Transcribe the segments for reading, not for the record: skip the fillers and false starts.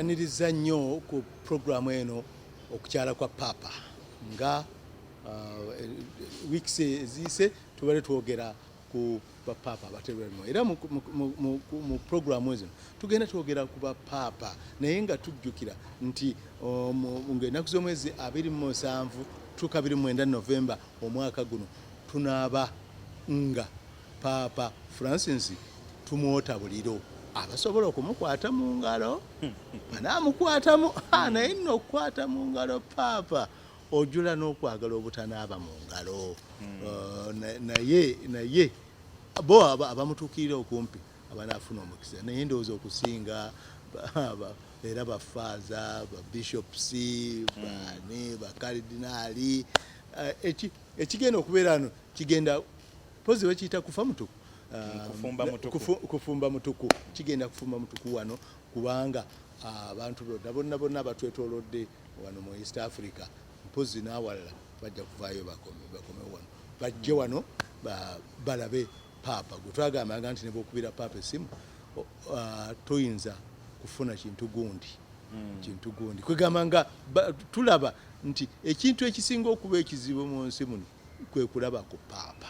tweyaniriza nnyo ku programu eno okukyala kwa Papa nga weeks eziyise tubale twogera ku bapapa abateberemu era mu programu zino tugenda twogera ku bapapa naye nga tujjukira nti ng'ennaku z'omwezi 27 tuka 29 Novemba omwaka guno tunaaba nga Papa Francis tumwota buliro abasobola okumukwata mu ngalo banaamukwatamu naye nno okukwata mu ngalo Papa ojula n'okwagala obutanaaba mu ngalo naye bo abamutuukirira okumpi abanaafuna omukisa naye ndowooza okusinga era bafaaza babishops bani bakaridinaali ekigenda okubeera ano kigenda pozi bakiyita kufa mutuku kufumba mutuku kigenda kufumba mutuku wano kubanga abantu bonna batwetoolodde wano mu East Africa mpozi n'awalala bajja kuvaayo bakome wano bajje wano balabe Papa gwe twagambanga nti ne bw'okubira Papa essimu toyinza kufuna kintu gundi kwegamba nga tulaba nti ekintu ekisinga okuba ekizibu mu nsi muno kwe kulaba ku Papa.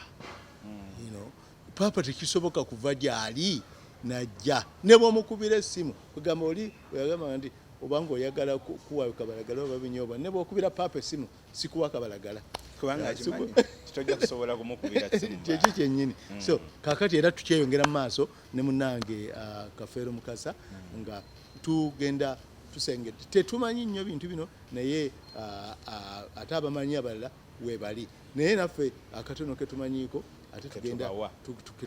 Papa tekisoboka kuva gyali najja ne bw'omukubira essimu kwegamba oli oyagamba nti obanga oyagala kuwa kabalagala oba binyoba ne bw'okubira Papa essimu sikuwa kabalagala kubanga akimanyi tojja kusobola kumukubira essimu kyeki kyennyini. So kakati era tukyeyongera mu maaso ne munnange Kafeero Mukasa nga tugenda tusengedde tetumanyi nnyo bintu bino naye ate abamanyi abalala weebali naye naffe akatono ketumanyiiko ate tugenda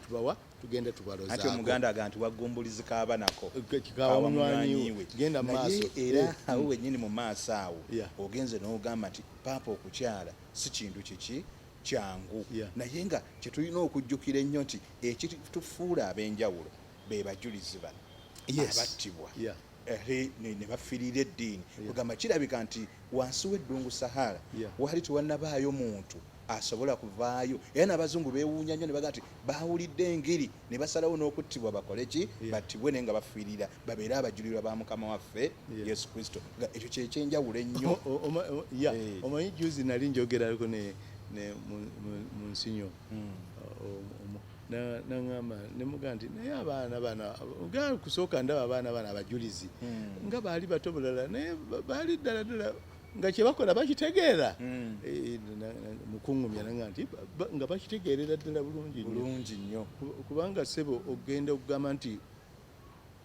tubawa tugenda tubalozaako ate omuganda aga nti wagumbulizi kaaba nako kikawa munywanyiwe genda mu maaso era awo wennyini mu maaso awo ogenze n'ogamba nti Papa okukyala si kintu kiki kyangu naye nga kyetulina okujjukira ennyo nti ekitufuula ab'enjawulo be bajulizi bano abattibwa ne bafiirira eddiini kugamba kirabika nti wansi w'eddungu Sahara wali tewannabaayo muntu asobola kuvaayo era n'abazungu beewuunya nnyo ne bagaa nti baawulidde engeri ne basalawo n'okuttibwa bakole ki battibwe naye nga bafiirira babeere abajulirwa ba Mukama waffe Yesu Kristo. Ekyo kyekyenjawulo ennyo. Omanyi juzi nali njogerako ne mu nsinyo naŋŋamba ne mugaa nti naye abaana nga kusooka ndaba abaana abajulizi nga baali bato bulala naye baali ddala nga kyebakola bakitegeera mukuŋŋumya naŋŋamba nti nga bakitegeerera ddala bulungi nnyo kubanga ssebo ogenda okugamba nti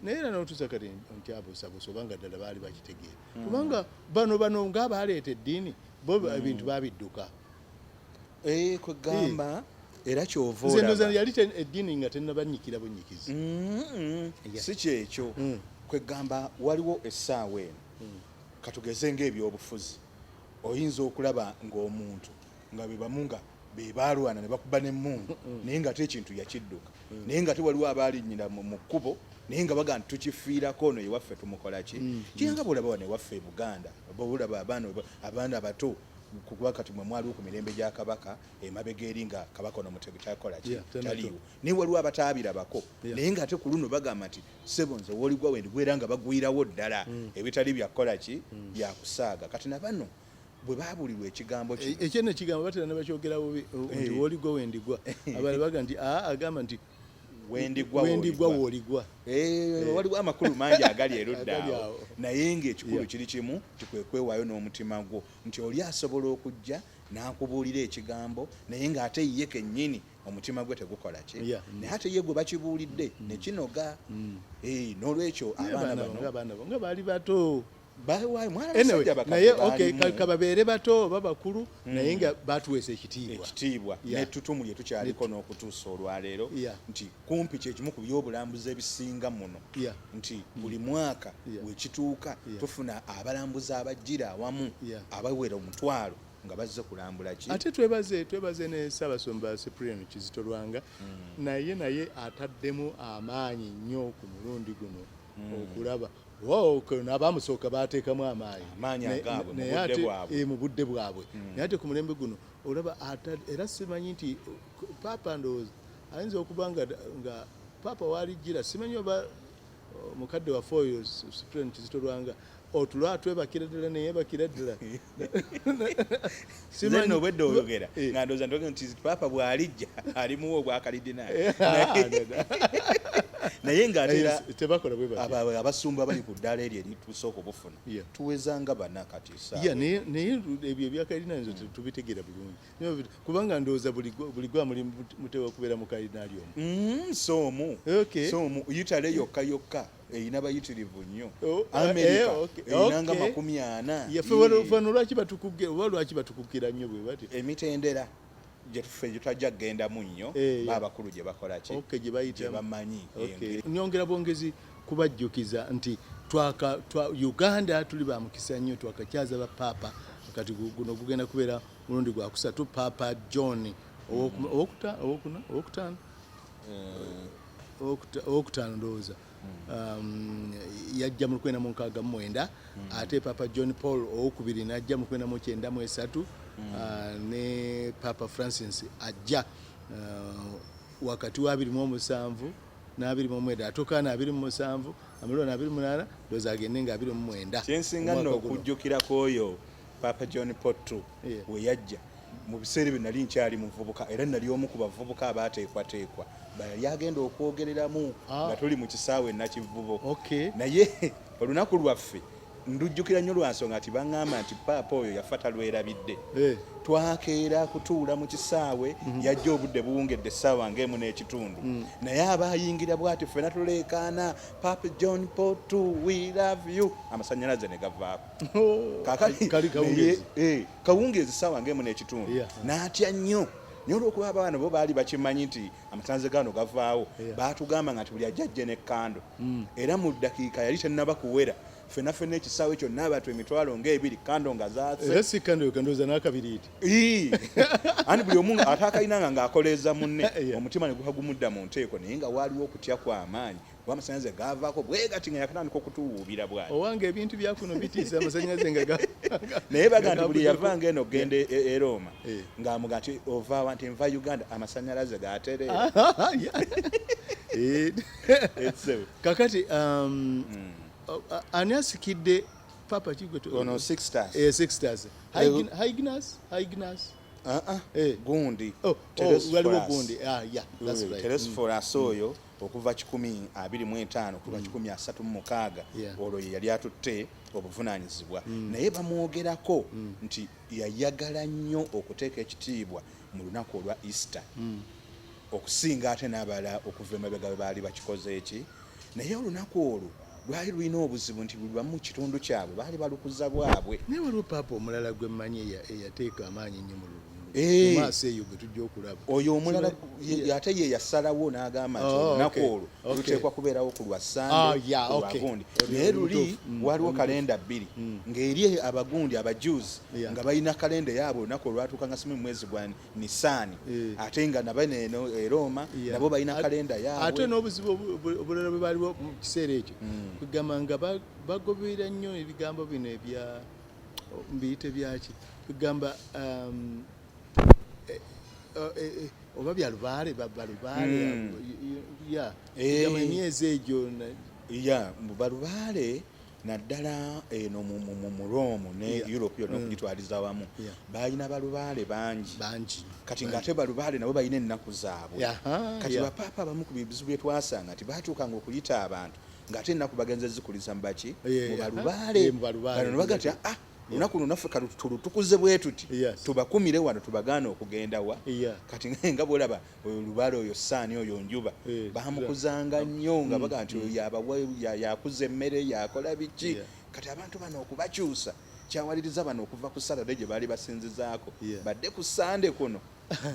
naye era n'otuusa kati nti abuusabuusa obanga ddala baali bakitegeera kubanga bano ng'abaleeta eddiini bo ebintu babidduka kwegamba era kyova olaba yali eddiini nga tennabanyikira bunyikizi si kyekyo kwegamba waliwo essaawa eno katugeze ng'ebyobufuzi oyinza okulaba ng'omuntu nga bebamu nga bebalwana ne bakuba n'emmundu naye nga ate ekintu yakidduka naye nga tewaliwo abaalinnyira mu kkubo naye nga baga nti tukifiirako ono ewaffe tumukola ki kiranga bwolaba wano ewaffe e Buganda bolaba abaana bato kuba kati mwe mwaliwo ku mirembe gya Kabaka emabega eri nga Kabaka ono Mutego kyakola ki taliiwo naye waliwo abataabirabako naye nga ate ku luno bagamba nti ssebo nze wooligwa wendigwa era nga bagwirawo ddala ebitali byakola ki byakusaaga kati na bano bwe baabulirwa ekigambo ekyo nekigambo batera ne bakyogera bubi nti wooligwa wendigwa abalala baga nti agamba nti wendigwa wooligwa waliwo amakulu mangi agali erudda awo naye ng'ekikulu kiri kimu tikwekwewaayo n'omutima gwo nti oli asobola okujja n'akubuulira ekigambo naye ng'ate ye kennyini omutima gwe tegukola ki naye ate ye gwe bakibuulidde ne kinoga n'olwekyo abaana nga baali bato naye kababeere bato oba bakulu naye nga batuweesa ekitiibwa n'ettutumu lye tukyaliko n'okutuusa olwaleero nti kumpi kyekimu ku byobulambuzi ebisinga muno nti buli mwaka wekituuka tufuna abalambuzi abajjira awamu abawera 1,000 nga bazze kulambula ki ate twebaze ne Ssaabasumba Cyprian Kizito Lwanga naye ataddemu amaanyi nnyo ku mulundi guno okulaba n'abamusooka bateekamu amaanyi mu budde bwabwe naye ate ku mulembe guno olaba era simanyi nti Papa ndowooza ayinza okuba nga Papa waalijjira simanyi mukadde waffe oyo Supreme Kizito Lwanga otulwa twebakira ddala neyebakira ddala simanyi obwedde oyogera nga ndowooza ndoge nti Papa bw'alijja alimuwa obwakaridinaali naye ng'atera tebakola bwe batyo abasumba bali ku ddaala eryo erituusa okubufuna tuwezanga bana kati naye ebyo ebyakaridinaali nzo tubitegeera bulungi kubanga ndowooza buli gwa muli mutewa okubeera mu karidinaali omu soomu yitale yokka eyina bayitirivu nnyo Amerika eyinanga 40 yaffe wano lwaki batukukira nnyo bwe bati emitendera gyetuffe gyetwajja kgendamu nnyo baabakulu gye bakola ki gye bayita bamanyi nyongera bwongezi kubajjukiza nti Uganda tuli ba mukisa nnyo twakakyaza ba Papa kati guno gugenda kubeera mulundi gwa kusatu Papa John owokutaano ndowooza yajja mu 1969 ate Papa John Paul owokubiri n'ajja mu 1993 ne Papa Francis ajja wakati wa 27 na 29 atuuka na 27 amuliro na 28 ndowooza agende nga 29 kyensinga nno okujjukirako oyo Papa John Paul II we yajja mu biseera bye nali nkyali muvubuka era nali omu ku bavubuka abaateekwateekwa yali agenda okwogereramu nga tuli mu kisaawe nakivubo naye olunaku lwaffe ndujjukira nnyo lwa nsonga nti baŋŋamba nti Paapa oyo yafa talwerabidde twakeera kutuula mu kisaawe yajja obudde buwungedde essaawa ng'emu n'ekitundu naye abayingira bw'ati ffena tuleekaana Papa John Paul II we love you amasannyalaze ne gavaako kawungeezi essaawa ng'emu n'ekitundu n'atya nnyo naye olw'okuba abaana bo baali bakimanyi nti amasanze gano gavaawo baatugamba nga nti buli ajjajje n'ekkando era mu ddakiika yali tennaba kuwera ffenna ekisaawe kyonna abantu emitwalo ng'ebiri kando nga zaase kandooza n'akabiriiti ani buli omu ataakalinanga ng'akoleeza munne omutima ne guhagumudda mu nteeko naye nga waaliwo okutya kw'amaanyi kuba amasannyalaze gaavaako bwe gati nga yakatandika okutuwuubira bwati owange ebintu byakuno bitiisa amasannyalaze nga naye baga nti buli yavanga eno okgenda e Roma ng'amuga nti ovaawa nti nva Uganda amasannyalaze gaatereera kakati ani asikidde Papa ono Sixtus Hyginus gundi waliwo gundi Telesphorus oyo okuva 2025 okuva 136 olwo ye yali atutte obuvunaanyizibwa naye bamwogerako nti yayagala nnyo okuteeka ekitiibwa mu lunaku olwa Easter okusinga ate n'abala okuva emabega baali bakikoze eki naye olunaku olwo lwali lulina obuzibu nti buli bamu mu kitundu kyabwe baali balukuza bwabwe naye waliwo Papa omulala gwe mmanyi eyateeka amaanyi nnyo mu maaso eyo gwe tujja okulaba oyo omulala ate ye yasalawo n'agamba nti olunaku olwo luteekwa kubeerawo ku lwa Sande olwagundi naye luli waliwo kalenda bbiri ng'eri abagundi abajuzi nga balina kalenda yaabwe olunaku olwatuuka nga simu mwezi gwa Nisaani ate nga nabo eno e Roma nabo balina kalenda yaabwe ate n'obuzibu obulala bwe baaliwo mu kiseera ekyo kugamba nga bagoberera nnyo ebigambo bino ebya mbiyite byaki kugamba oba bya lubaale balubaale emyezi egyo balubaale naddala eno mu Rome ne Europe yonna okugitwaliza wamu balina balubaale bangi kati ng'ate balubaale nabo balina ennaku zaabwe kati bapapa abamu ku bizibu bye twasanga nti baatuukanga okuyita abantu ng'ate ennaku bagenze zikuliza mu baki mu balubaale bano nebaga nti lunaku lunaffe tulutukuze bwe tuti tubakumire wano tubagaana okugenda wa kati nga bwolaba oyo lubaale oyo Saani oyo Njuba bamukuzanga nnyo nga baga nti yakuza emmere yakola biki kati abantu bano okubakyusa kyawaliriza bano okuva ku Saturday gye baali basinzizaako badde ku Sande kuno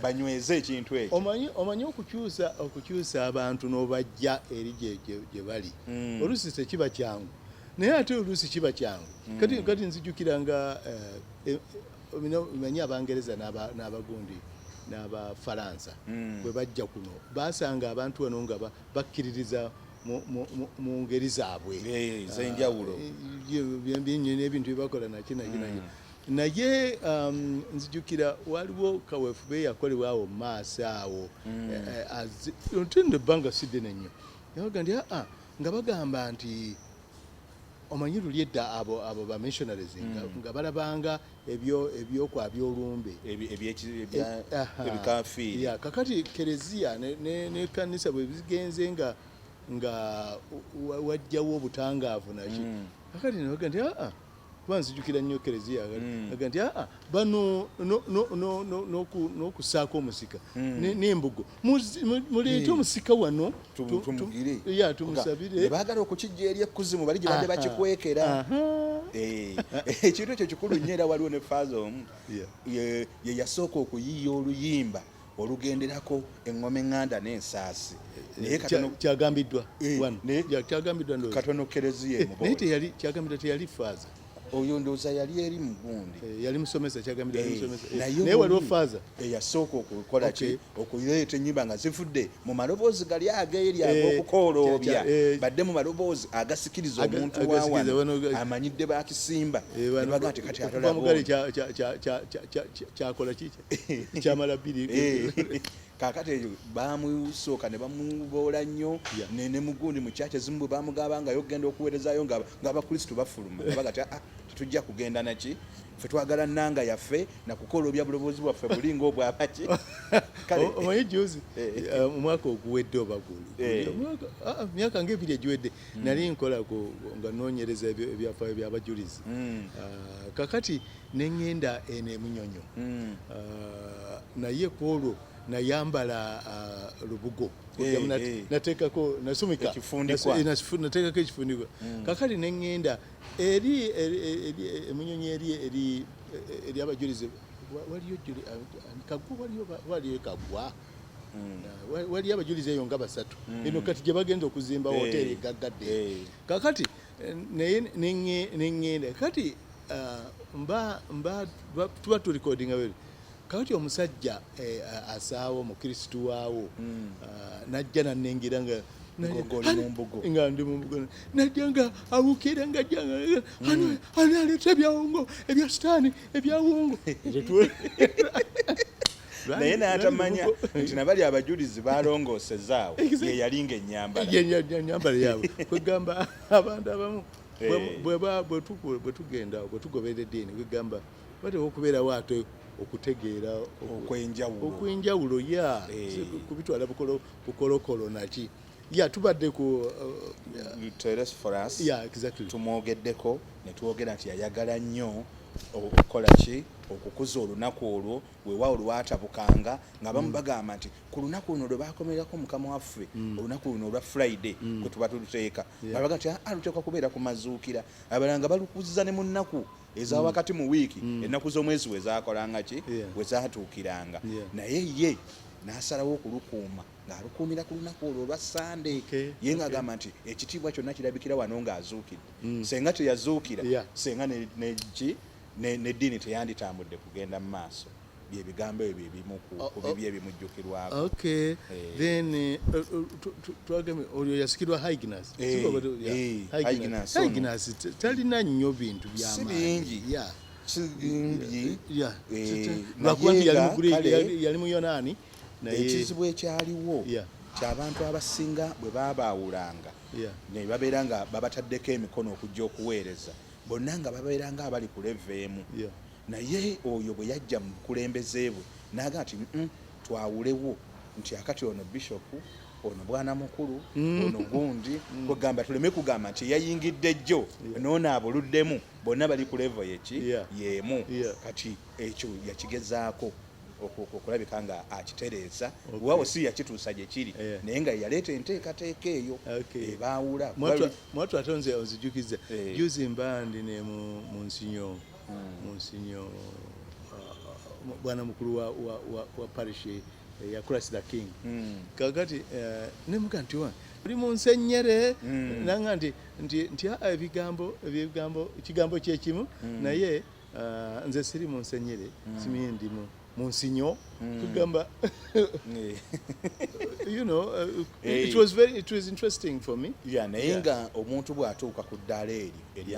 banyweze ekintu ekyo omanyi okukyusa abantu n'obajja eri gye bali oluusi tekiba kyangu naye ate oluusi kiba kyangu kati nzijukira nga manyi Abangereza n'abagundi n'Abafalansa bwe bajja kuno basanga abantu wano nga bakkiririza mu ngeri zaabwe ez'enjawulo n'ebintu bye bakola naki naye nzijukira waliwo kaweefube yakolebwa awo mu maaso awo ntende ebbanga siddene nnyo yabaga nti nga bagamba nti omanyi luli edda abo ba missionaries nga balabanga ebyokwabya olumbe ebikafiiri kakati kereziya ne kanisa bwe bigenze nga wajjawo obutangaavu naki kakati nabaga nti kuba nzijukira nnyo kereziya aga nti bano n'okusaako omusika n'embugo muleete omusika wano tumusabire ne baagala okukijja eri ekkuzimu bali gye badde bakikwekera ekintu ekyo kikulu nnyo era waliwo ne faaza omu ye yasooka okuyiiya oluyimba olugenderako eŋŋoma eŋŋanda n'ensaasi kyagambiddwa katono kereziya naye kyagambiddwa teyali faaza oyo ndowooza yali eri mu gundi yali musomesa kyagambira yali musomesa naye waliwo faaza eyasooka okukola ki okuleeta ennyimba nga zivudde mu maloboozi gali ageeri ag'okukooloobya badde mu maloboozi agasikiriza omuntu wawano amanyidde bakisimba ne baga nti kati atolamugali kyakola ki kyamala bbiri kakati eyo bamusooka ne bamuboola nnyo ne mugundi mu kyakye ezimu bwe bamugabangayo okugenda okuweerezaayo ng'abakristu bafuluma baga ti tetujja kugenda naki ffe twagala nnanga yaffe nakukola obya buloboozi bwaffe bulinga obwabaki omanyi juzi omwaka oguwedde oba guli myaka ngaebiri egiwedde nali nkolako nga noonyereza ebyafaayo by'abajulizi kakati neŋŋenda eno emunyonyo naye kwolwo nayambala lubugo nateekako nasumika nateekako ekifundikwa kakati neŋŋenda eri emunyonyi eri abajulizi waliyo kagwa waliyo abajulizi eyo nga basatu eno kati gye bagenza okuzimba hoteeri egaggadde kakati neŋŋenda kati tuba tulikodinga beri kakati omusajja asaawo omukristu waawo najja nanengira nga ndi mumbugo najja nga awukira nga aleeta ebyawungo ebya sitaani ebyawungo naye n'atamanya nti nabali abajulizi balongoosezaawo ye yalinga ennyambala yaabwe kwegamba abantu abamu bwe tugenda bwe tugoberera eddiini kwegamba bateeka okubeerawo ate okutegeera okwenjawulo kubitwala bukolokolo naki tubadde ku tumwogeddeko ne twogera nti yayagala nnyo okukola ki okukuza olunaku olwo weewaawo lwatabukanga nga bamu bagamba nti ku lunaku luno lwe bakomererako mukama waffe olunaku luno olwa Friday kwe tuba tuluteeka babaga nti luteekwa kubeera ku mazuukira abalala nga balukuziza ne mu nnaku eza wakati mu wiiki ennaku z'omwezi wezakolanga ki wezatuukiranga naye ye n'asalawo okulukuuma ng'alukuumira ku lunaku olwo olwa Sande ye ng'agamba nti ekitiibwa kyonna kirabikira wano ng'azuukidde senga teyazuukira senga n'eddiini teyanditambudde kugenda mu maaso byebigambo ebyo ebimu ku bibi ebimujjukirwako then twagambe olyo yasikirwa Higginess talina nnyo bintu by'amaanyi lwakuba yali mu Yonaani ekizibu ekyaliwo ky'abantu abasinga bwe babaawulanga ne babeera nga babataddeko emikono okujja okuweereza bonna nga babeera nga abali ku leva emu naye oyo bwe yajja mu bukulembeze bwe n'aga nti twawulewo nti akati ono bishopu ono bwana mukulu ono gundi kwegamba tuleme kugamba nti yayingidde jjo noono abuluddemu bonna bali ku leva yeemu kati ekyo yakigezaako okulabika nga akitereeza waawo si yakituusa gye kiri naye nga yaleeta enteekateeka eyo ebaawula mwatu ate onzijukiza juzi mbandi ne mu nsinyo bwana mukulu wa parish ya Christ the King kakati nemuga nti oli mu nsenyere nanga nti ekigambo kyekimu naye nze siri mu nsenyere simye ndimu Monsinyo kugamba it was interesting for me naye nga omuntu bw'atuuka ku ddaala eri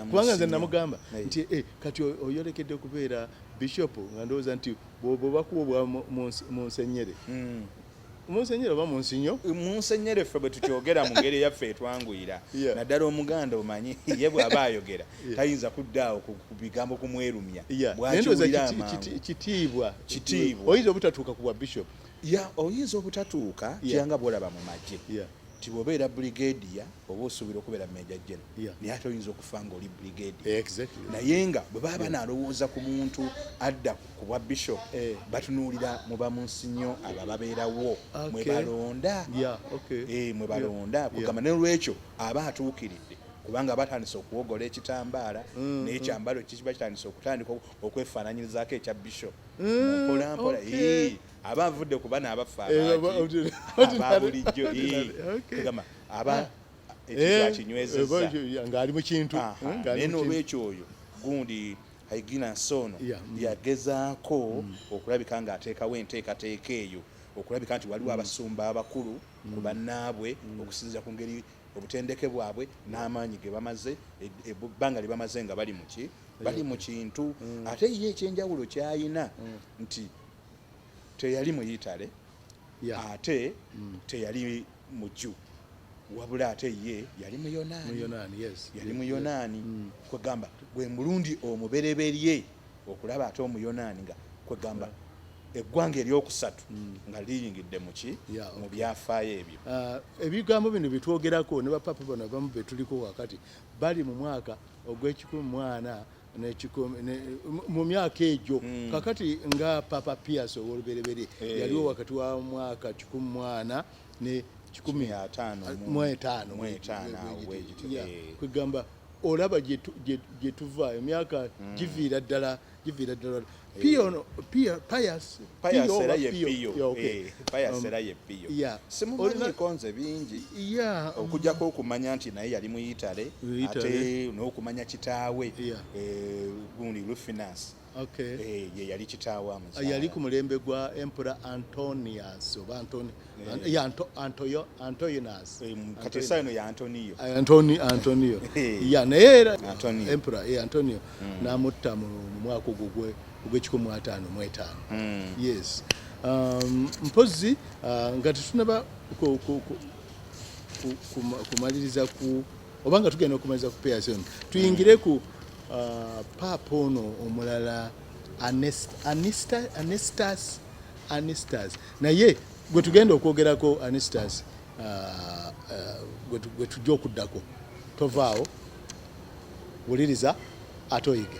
kubanga nze namugamba nti kati oyolekedde okubeera bishop nga ndowooza nti bw'oba kuba mu nsenyere Monsenyeri oba Monsinyo? Monsenyeri ffe bwe tukyogera mu ngeri yaffe etwanguyira. Naddala Omuganda omanyi ye bw'aba ayogera tayinza kuddaawo ku bigambo kumwerumya. Bw'akiwulira kitiibwa. Oyinza obutatuuka ku bwa bishop. Oyinza obutatuuka kyanga bw'olaba mu magye. Nti bw'obeera brigadier oba osuubira okubeera major general naye ate oyinza okufa ng'oli brigadier. Naye nga bwe baba nalowooza ku muntu adda ku bwa bishop batunuulira mu bamunsinyo abo babeerawo mwe balonda mwe balonda kugamba n'olwekyo aba atuukiridde kubanga batandise okuwogola ekitambaala n'ekyambalo kiba kitandise okutandika okwefaananyirizaako ekya bishop mpolampola aba avudde ku bana abafa aba bulijjo kugamba aba ekikinywezezza ng'ali mu kintu naye n'olwekyo oyo gundi Haigina Nsono yagezaako okulabika ng'ateekawo enteekateeka eyo okulabika nti waliwo abasumba abakulu ku bannaabwe okusinziira ku ngeri obutendeke bwabwe n'amaanyi ge bamaze ebbanga lye bamaze nga bali mu kintu ate ye ekyenjawulo kyayina nti teyali muyitale ate teyali mujju wabula ate ye yali muyonaani kwegamba gwe mulundi omubereberye okulaba ate omuyonaani nga kwegamba eggwanga eryokusatu nga liyingidde mu byafaayo ebyo. Ebigambo bino bitwogerako ne bapapa bano abamu betuliko wakati bali mu mwaka ogw'ekikumi mu myaka egyo kakati nga Papa Pius ow'olubereberye yaliwo wakati wa mwaka 14 ne 15 kwegamba olaba gye tuva emyaka giviira ddala simumanyiiko nze bingi okujjako okumanya nti naye yali muyitale ate n'okumanya kitaawe gundi Rufinus ye yali kitaawe amuzaala yali ku mulembe gwa Emperor Antonius oba Antoninus kati essa eno ya Antonio naye era Emperor Antonio n'amutta mu mwaka ogwo ogw'ekikumi-5. Yes. Mpozi nga tetunaba kumaliriza oba nga tugenda okumaliza ku Pearson tuyingire ku Papa ono omulala Anistas naye gwe tugenda okwogerako Anistas gwe tujja okuddako tovaawo wuliriza ate oyige.